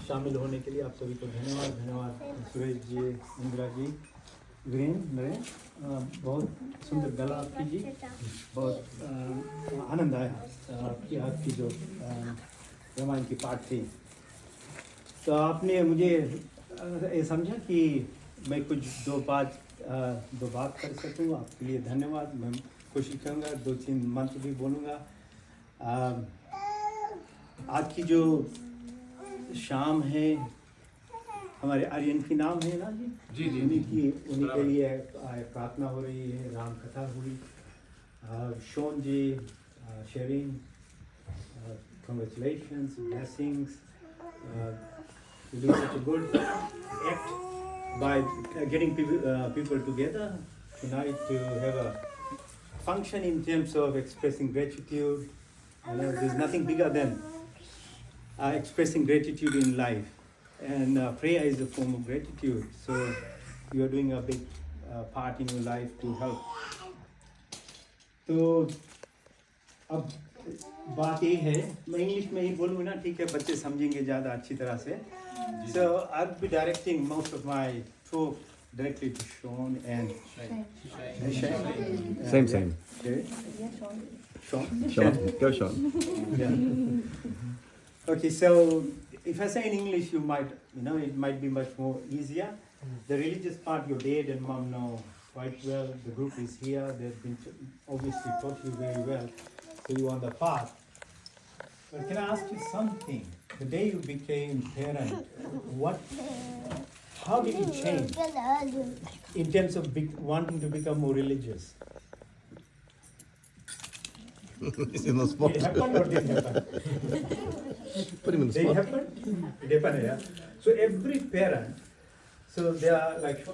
शामिल होने के लिए आप सभी को धन्यवाद सुरेश जी, इंदिरा जी, वीरेंद्र नरेंद्र, बहुत सुंदर गला आपकी जी, बहुत आनंद आया आपकी जो रामायण की पाठ थी। तो आपने मुझे ये समझा कि मैं कुछ दो बात कर सकूँ, आपके लिए धन्यवाद। मैं कोशिश करूँगा 2-3 मंत्र भी बोलूँगा। आज की जो शाम है हमारे आर्यन की नाम है ना जी, उन्हीं के लिए प्रार्थना हो रही है, राम कथा हुई। शोन जी, शेरिंग, congratulations, blessings. You did such a good act by getting people together tonight to have a function in terms of expressing gratitude. There's nothing bigger than expressing gratitude in life, and prayer is a form of gratitude. So you are doing a big part in your life to help. तो अब बात ये है, मैं English में ही बोलूँगा ना, ठीक है, बच्चे समझेंगे ज़्यादा अच्छी तरह से। So I'll be directing most of my talk directly to Sean and Shane. Same. Okay. Sean. Go Sean. Yeah. Okay, so if I say in English, you might, it might be much more easier. The religious part, your dad and mom know quite well. The group is here. They've been obviously taught you very well. So you're on the path. But can I ask you something? The day you became parent, how did it change in terms of wanting to become more religious? It's in the spot. It happened or didn't happen? Put him in the They spot. happened? It happened, yeah. So every parent, so they are like,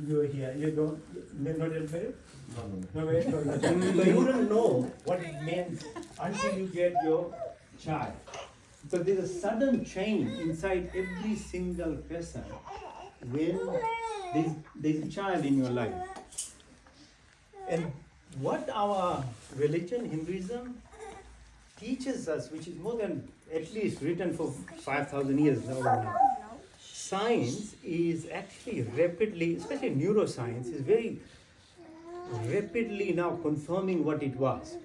you're here, you don't, you're not yet married? No, wait, no. So you don't know what it means until you get your child. So there's a sudden change inside every single person when there's a child in your life. And what our religion, Hinduism, teaches us, which is more than at least written for 5,000 years now, science is actually rapidly, especially neuroscience, is very rapidly now confirming what it was.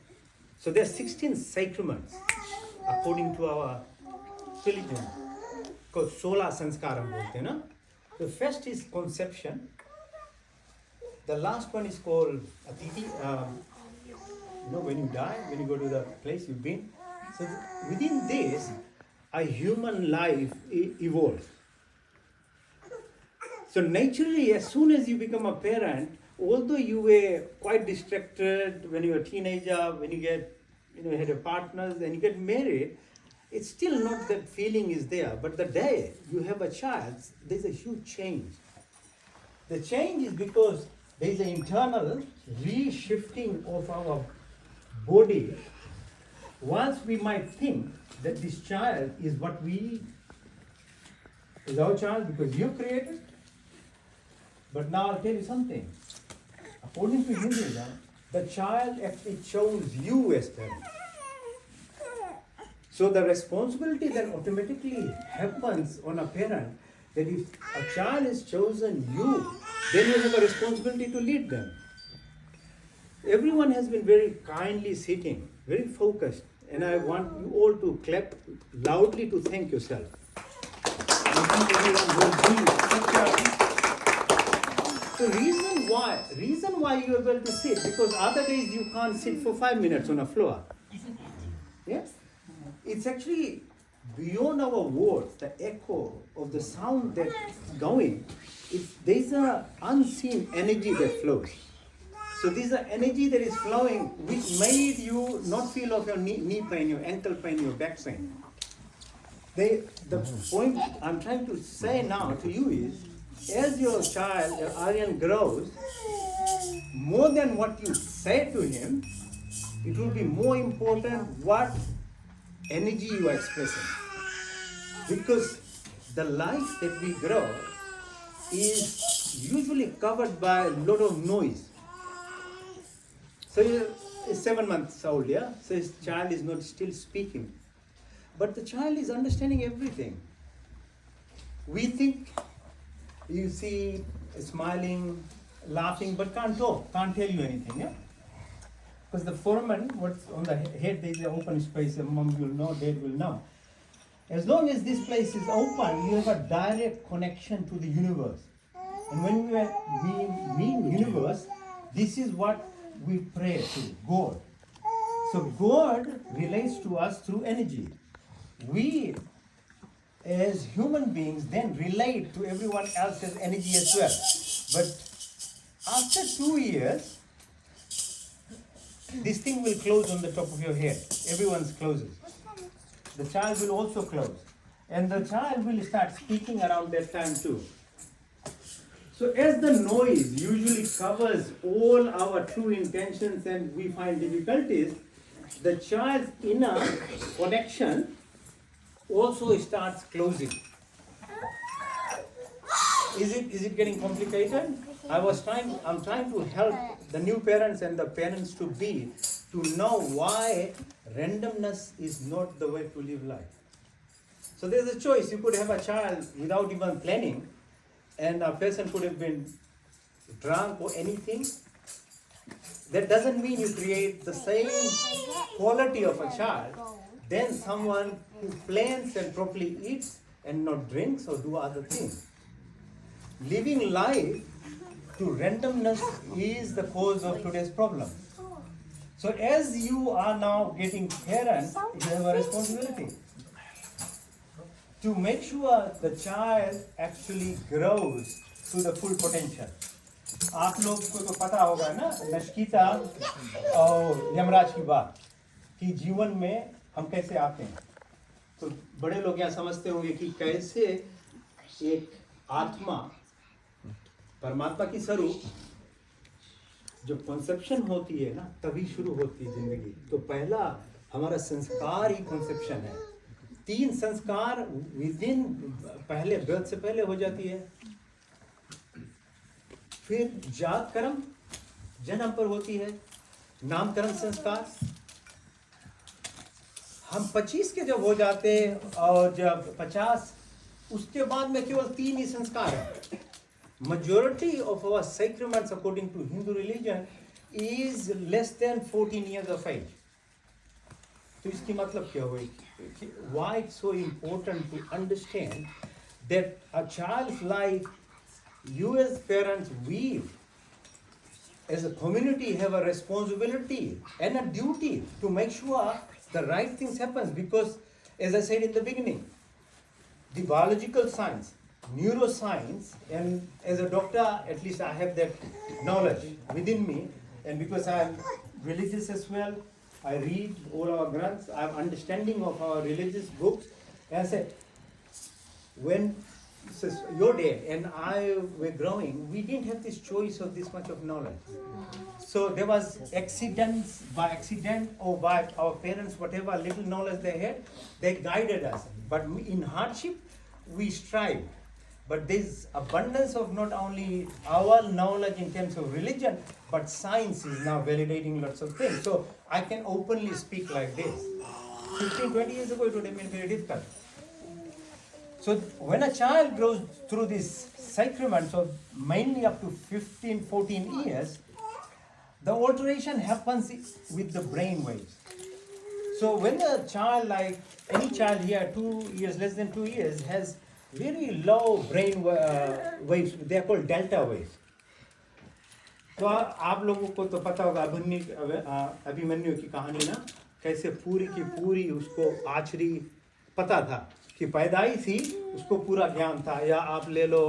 So there are 16 sacraments according to our religion, called Sola Sanskaram bolte na. The first is conception. The last one is called Atiti. When you die, when you go to the place you've been. So within this, a human life evolves. So naturally, as soon as you become a parent, although you were quite distracted when you were a teenager, when you get, had a partner, then you get married, it's still not that feeling is there. But the day you have a child, there's a huge change. The change is because there's an internal reshifting of our body. Once we might think that this child is is our child because you created. But now I'll tell you something. According to Hinduism, the child actually chose you as parent. So the responsibility that automatically happens on a parent, that if a child has chosen you, then you have a responsibility to lead them. Everyone has been very kindly sitting, very focused, and I want you all to clap loudly to thank yourself. I thank everyone who has been such a. The reason why you are able to sit, because other days you can't sit for 5 minutes on a floor. Yes? It's actually beyond our words, the echo of the sound that's going. There's an unseen energy that flows. So there's an energy that is flowing which made you not feel of your knee pain, your ankle pain, your back pain. The point I'm trying to say now to you is, as your child, your Aryan grows, more than what you say to him, it will be more important what energy you are expressing. Because the life that we grow is usually covered by a lot of noise. So he's 7 months old, yeah? So his child is not still speaking. But the child is understanding everything. We think you see smiling, laughing, but can't talk, can't tell you anything. Yeah? Because the foramen, what's on the head, there is an open space, and mom will know, dad will know. As long as this place is open, you have a direct connection to the universe. And when we mean universe, this is what we pray to, God. So God relates to us through energy. We, as human beings, then relate to everyone else's energy as well. But after 2 years, this thing will close on the top of your head. Everyone's closes. The child will also close. And the child will start speaking around that time too. So as the noise usually covers all our true intentions and we find difficulties, the child's inner connection also starts closing. Is it getting complicated? I'm trying to help the new parents and the parents to be to know why randomness is not the way to live life. So there's a choice. You could have a child without even planning, and a person could have been drunk or anything. That doesn't mean you create the same quality of a child than someone who plans and properly eats and not drinks or do other things. Living life to randomness is the cause of today's problem. So as you are now getting parents, you have a responsibility to make sure the child actually grows to the full potential. आप लोग को तो पता होगा ना नचिकेता और यमराज की बात कि जीवन में हम कैसे आते हैं. तो बड़े लोग यहाँ समझते होंगे कि कैसे एक आत्मा परमात्मा की स्वरूप जो कॉन्सेप्शन होती है ना तभी शुरू होती है जिंदगी. तो पहला हमारा संस्कार ही कॉन्सेप्शन है. 3 संस्कार विदिन पहले बर्थ से पहले हो जाती है. फिर जात कर्म जन्म पर होती है. नामकरण संस्कार हम 25 के जब हो जाते हैं और जब 50 उसके बाद में केवल 3 ही संस्कार है. Majority of our sacraments according to Hindu religion is less than 14 years of age. तो इसकी मतलब क्या हुई? Why it's so important to understand that a child's life, you as parents, we as a community have a responsibility and a duty to make sure the right things happen, because as I said in the beginning, the biological science, neuroscience, and as a doctor at least I have that knowledge within me, and because I am religious as well, I read all our granths, I have understanding of our religious books, and I said, when your dad and I were growing, we didn't have this choice of this much of knowledge. So there was accidents, by accident or by our parents, whatever little knowledge they had, they guided us. But in hardship, we strive. But there's abundance of not only our knowledge in terms of religion, but science is now validating lots of things. So I can openly speak like this. 15, 20 years ago, it would have been very difficult. So when a child grows through this sacrament, so mainly up to 15, 14 years, the alteration happens with the brain waves. So when a child, like any child here, 2 years, less than 2 years, has very low brain waves, they are called delta waves. तो आप लोगों को तो पता होगा अभिमन्यु की कहानी ना, कैसे पूरी की पूरी उसको आचरी पता था कि पैदाई थी, उसको पूरा ज्ञान था. या आप ले लो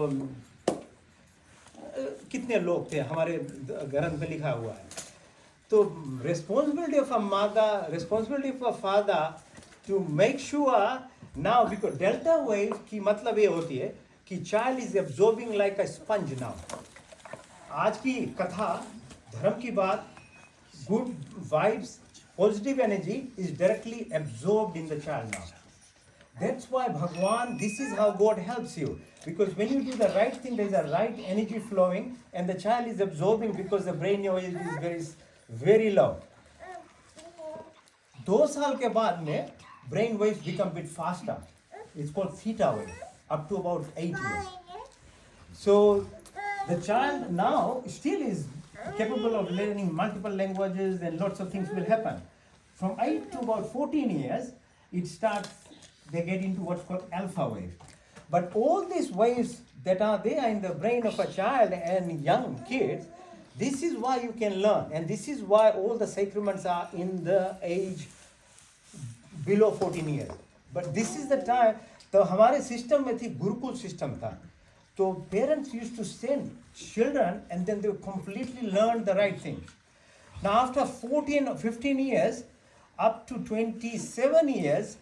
कितने लोग थे हमारे ग्रंथ में लिखा हुआ है. तो responsibility of a mother, responsibility of a father to make sure now, because delta wave की मतलब ये होती है कि child is absorbing like a sponge now. आज की कथा, धर्म की बात, good vibes, positive energy is directly absorbed in the child now. That's why Bhagwan, this is how God helps you. Because when you do the right thing, there is a right energy flowing and the child is absorbing because the brain wave is very low. 2 साल के बाद में brain waves become a bit faster. It's called theta wave. up to about 8 years. So the child now still is capable of learning multiple languages, and lots of things will happen. From 8 to about 14 years, they get into what's called alpha wave. But all these waves that are there in the brain of a child and young kids, this is why you can learn, and this is why all the sacraments are in the age below 14 years. But this is the time, तो हमारे system में थी Gurukul system था, तो parents used to send children and then they completely learn the right thing. Now after 14 or 15 years, up to 27 years,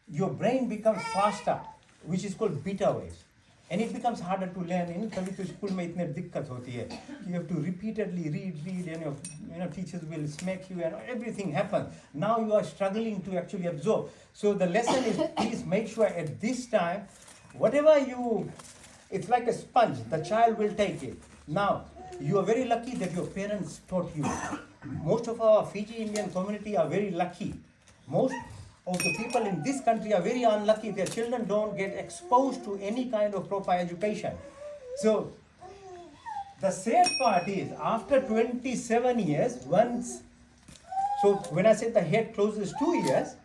your brain becomes faster, which is called beta waves. And it becomes harder to learn. तभी तो school में इतने दिक्कत होती है. You have to repeatedly read, and teachers will smack you, and everything happens. Now you are struggling to actually absorb. So the lesson is, please make sure at this time, whatever it's like a sponge. The child will take it. Now you are very lucky that your parents taught you. Most of our Fiji Indian community are very lucky. Most of the people in this country are very unlucky. Their children don't get exposed to any kind of proper education. So the sad part is, after 27 years, so when I said the head closes 2 years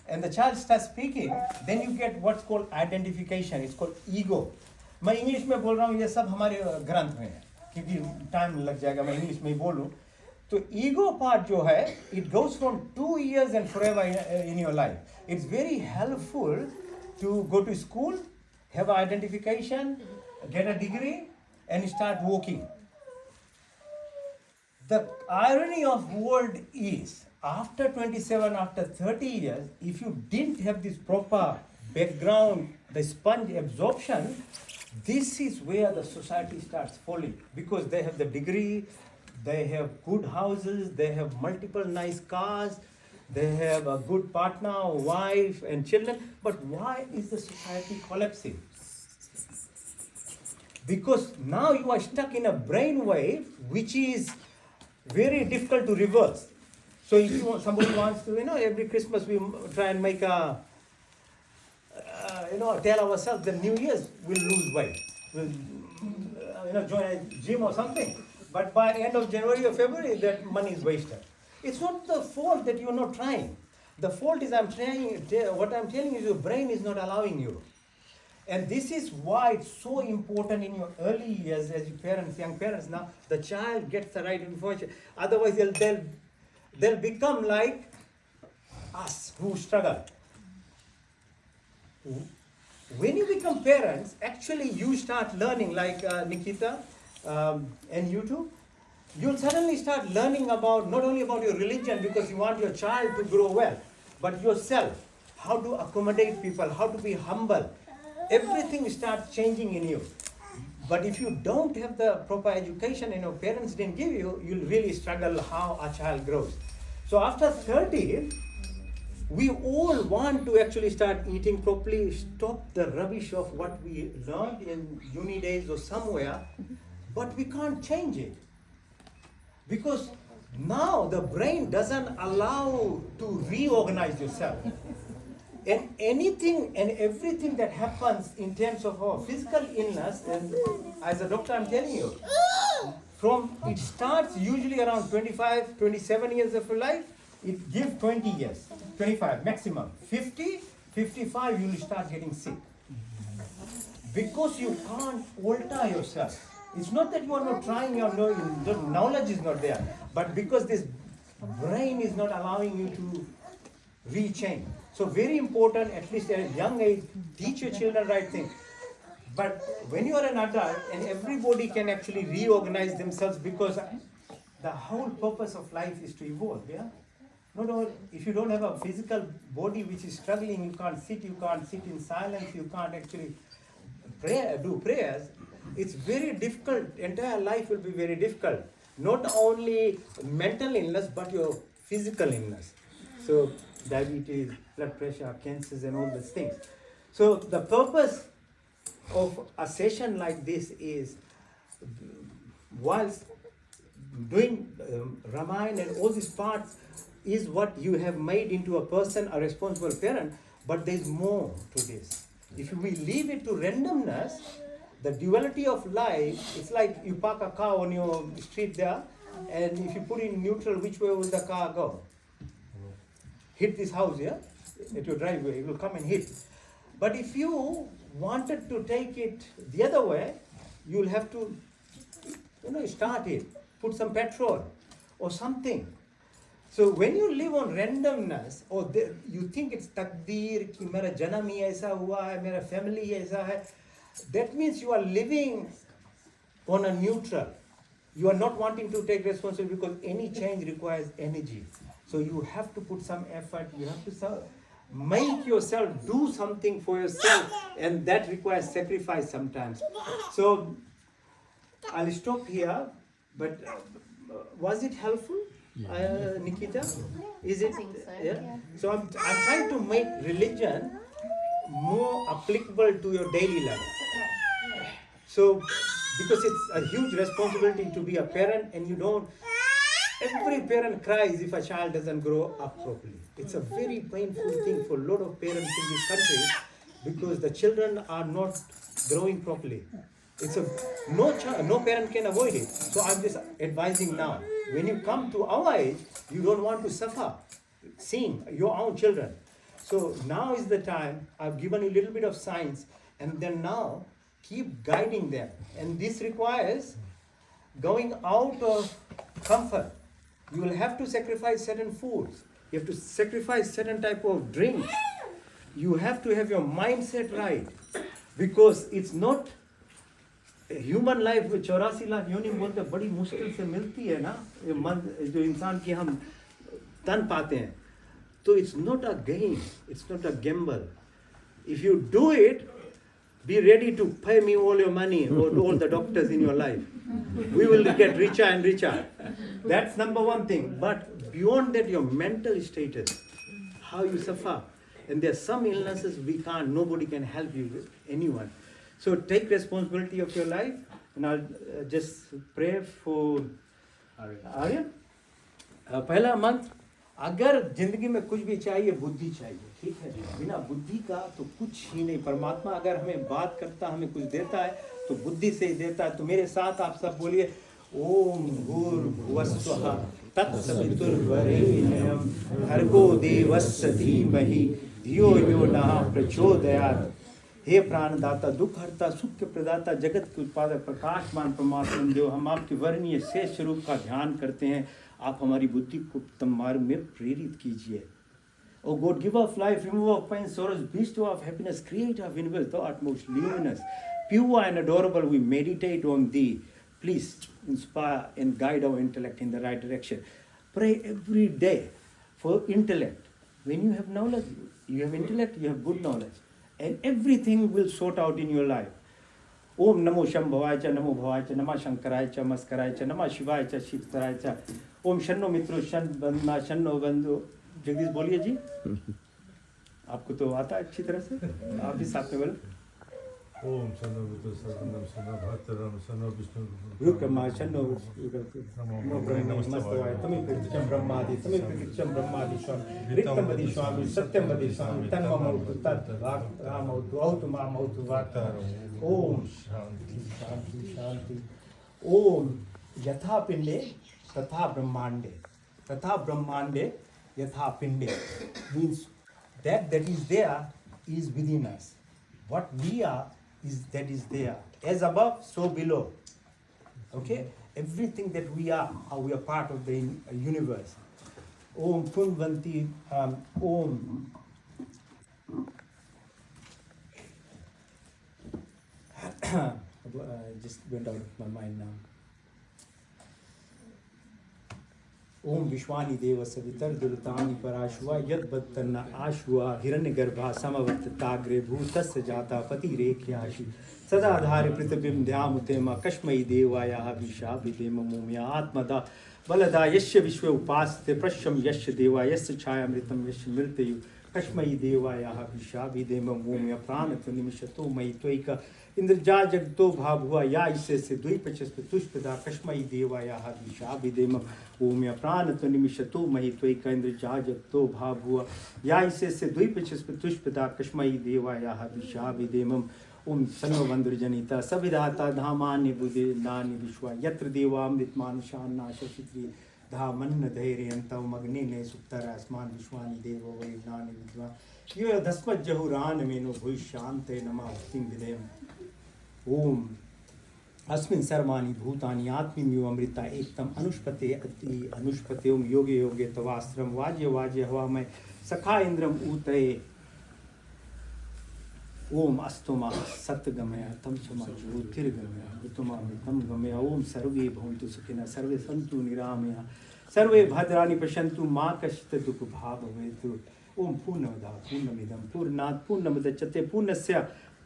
and the child starts speaking, then you get what's called identification. It's called ego. मैं English में बोल रहा हूँ, ये सब हमारे ग्रंथ में है, क्योंकि टाइम लग जाएगा मैं इंग्लिश में ही बोलूँ. तो ego part जो है, it goes from 2 years and forever in your life. It's very helpful to go to school, have identification, get a degree, and start working. The irony of world is, after 27, after 30 years, if you didn't have this proper background, the sponge absorption, this is where the society starts falling, because they have the degree, they have good houses, they have multiple nice cars, they have a good partner, wife and children. But why is the society collapsing? Because now you are stuck in a brain wave which is very difficult to reverse. So if somebody wants to, every Christmas we try and make tell ourselves that New Year's we'll lose weight, we'll join a gym or something. But by end of January or February, that money is wasted. It's not the fault that you're not trying. The fault is what I'm telling you, your brain is not allowing you. And this is why it's so important in your early years as young parents now, the child gets the right information. Otherwise, they'll become like us who struggle. When you become parents, actually you start learning, like Nikita and you too, you'll suddenly start learning about, not only about your religion because you want your child to grow well, but yourself, how to accommodate people, how to be humble. Everything starts changing in you. But if you don't have the proper education and your parents didn't give you, you'll really struggle how a child grows. So after 30, we all want to actually start eating properly, stop the rubbish of what we learned in uni days or somewhere, but we can't change it. Because now the brain doesn't allow to reorganize yourself. And anything and everything that happens in terms of our physical illness, and as a doctor I'm telling you, it starts usually around 25, 27 years of your life, it gives 20 years, 25 maximum. 50, 55 you'll start getting sick. Because you can't alter yourself. It's not that you are not trying, the knowledge is not there, but because this brain is not allowing you to rechange. So very important, at least at a young age, teach your children right thing. But when you are an adult, and everybody can actually reorganize themselves, because the whole purpose of life is to evolve, yeah? If you don't have a physical body which is struggling, you can't sit in silence, you can't actually do prayers, it's very difficult, entire life will be very difficult. Not only mental illness, but your physical illness. So diabetes, blood pressure, cancers and all these things. So the purpose of a session like this is, whilst doing Ramayana and all these parts is what you have made into a person, a responsible parent, but there's more to this. If we leave it to randomness, the duality of life, it's like you park a car on your street there, and if you put in neutral, which way will the car go? Hit this house, yeah? At your driveway, it will come and hit. But if you wanted to take it the other way, you'll have to, start it, put some petrol or something. So when you live on randomness, or you think it's takdir, कि मेरा जन्म ही ऐसा हुआ है, मेरा family ही ऐसा है, that means you are living on a neutral. You are not wanting to take responsibility because any change requires energy. So you have to put some effort, you have to make yourself do something for yourself, and that requires sacrifice sometimes. So I'll stop here, but was it helpful, Nikita? Is it? I think so, Yeah? yeah. So I'm trying to make religion more applicable to your daily life. So, because it's a huge responsibility to be a parent, and every parent cries if a child doesn't grow up properly. It's a very painful thing for a lot of parents in this country, because the children are not growing properly. No parent can avoid it. So I'm just advising now. When you come to our age, you don't want to suffer seeing your own children. So now is the time. I've given you a little bit of science, and then now keep guiding them. And this requires going out of comfort. You will have to sacrifice certain foods. You have to sacrifice certain type of drinks. You have to have your mindset right, because it's not human life 84 lakh योनि बोलते बड़ी मुश्किल से मिलती है ना, ये मन जो इंसान की हम तन पाते हैं, तो it's not a game, it's not a gamble. If you do it, be ready to pay me all your money or all the doctors in your life. We will get richer and richer. That's number one thing. But beyond that, your mental status, how you suffer. And there are some illnesses nobody can help you with, anyone. So take responsibility of your life, and I'll just pray for Arya. पहला मंत्र, अगर जिंदगी में कुछ भी चाहिए, बुद्धि चाहिए. ठीक है जी, बिना बुद्धि का तो कुछ ही नहीं. परमात्मा अगर हमें बात करता, हमें कुछ देता है, तो बुद्धि से ही देता है. तो मेरे साथ आप सब बोलिए, ओम भूर्भुवस्सुः तत्सवितुर्वरेण्यं भर्गो देवस्य धीमहि धियो यो नः प्रचोदयात्. हे प्राणदाता, दुख हरता, सुख के प्रदाता, जगत के उत्पादक, प्रकाशमान परमात्मा देव, हम आपके वर्णीय शेष स्वरूप का ध्यान करते हैं. आप हमारी बुद्धि को उत्तम मार्ग में प्रेरित कीजिए. O God, give of life, remove of pain, sorrows, bestow of happiness, create of universe, thou art most luminous, pure and adorable. We meditate on thee. Please inspire and guide our intellect in the right direction. Pray every day for intellect. When you have knowledge, you have intellect, you have good knowledge, and everything will sort out in your life. Om Namo Shambhavaya cha, Namo Bhavaya cha, Namah Shankaraya cha, Maskaraya cha, Namah Shivaya cha, Shivtaraya cha. Om Shanno Mitro Shan Bandna Shanno Bandhu. Jagdish बोलिए जी, आपको तो आता है अच्छी तरह से, आप भी साथ में बोलो. ओम शन्नो विष्णु शन्नो शन्नो भक्तरम शन्नो विष्णु रुक्मा शन्नो नमो ब्रह्मस्तवाय तमेकं ब्रह्मादि तमेकं ब्रह्मादि स्वामी रिक्तमदि स्वामी सत्यमदि स्वामी तन्ममौतु तत् रामौतु औतु मामौतु वाक्तारो. ओम शांति शांति शांति. ओम यथा पिंडे तथा ब्रह्मांडे Yatha Pinde means that is there is within us. What we are is that is there. As above, so below. Okay? Everything that we are, how we are part of the universe. Om Punvanti Om. Just went out of my mind now. ओम विश्वानि देव सवितर दुर्तानि पराशुवा यद्बत्तन्न आशुवा हिरण्यगर्भा समवर्तताग्रे भूतस्य जाता पतिरेख्याशि सदाधारि पृथिवीं ध्यामुतेम कश्मयि देवायाः विशा विदेम मोम्या आत्मदा बलदा यस्य विश्वे उपास्ते प्रश्यम यस्य देवा यस्य छायामृतं यस्य मृत्यु कश्मयी देवायाः विशाभिदेमं ओम प्राणतो निमिषतो मयि त्वैक इंद्रजा जगतो भाभुआ या इससे द्वैपचस्प तुष्पदा कश्मयी देवायाः विशाभिदेमं ओम प्राणतो निमिषतो मयि त्वैक इंद्रजा जगतो भाभुआ या इससे द्वैपचस्प तुष्पदा कश्मयी देवायाः विशाभिदेमं ओम सन्वंद्रजनिता सविधाता धामान्य बुद्धि नानि विश्वा यत्र देवामृतमानुषान्नाशचित्री धामन्न धैर्यन्तौ मग्ने ने सुप्तरास्मान् विश्वानि देवो वै नानि विद्वान् यो धस्मज्जहुरान मेनो भूयिष्यान्ते नमः भक्तिं विधेयम् ओम अस्मिन् सर्वाणि भूतानि आत्मीयो अमृता एकतम अनुष्पते अति अनुष्पते ओम योगे योगे तवास्त्रम वाज्य वाज्य हवामय सखा इंद्रम ऊतये ओम अस्तुमा सतगमय तम क्षमा ज्योतिर्गमय ऋतुमामृतं गमय ओम सर्वे भवन्तु सुखिनः सर्वे सन्तु निरामया सर्वे भद्राणि पश्यन्तु मा कश्चित् दुःखभाग् भवेत् ओम पूर्णमदः पूर्णमिदं पूर्णात् पूर्णमुदच्यते पूर्णस्य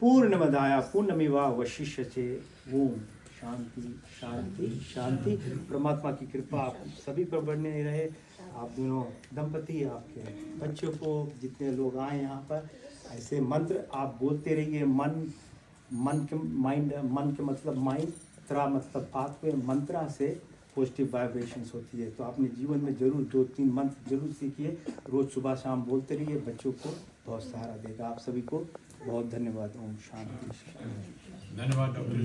पूर्णमदाय पूर्णमेवावशिष्यते ओम शांति शांति शांति। परमात्मा की कृपा आप सभी पर बने रहे। आप दोनों दंपति आपके बच्चों को जितने लोग आए यहाँ पर ऐसे मंत्र आप बोलते रहिए। मन के मतलब माइंड, त्रा मतलब पाथवे, मंत्रा से पॉजिटिव वाइब्रेशंस होती है। तो आपने जीवन में जरूर 2-3 मंत्र जरूर सीखिए, रोज सुबह शाम बोलते रहिए, बच्चों को बहुत सहारा देगा। आप सभी को बहुत धन्यवाद। ओम शांति। धन्यवाद डॉक्टर जी।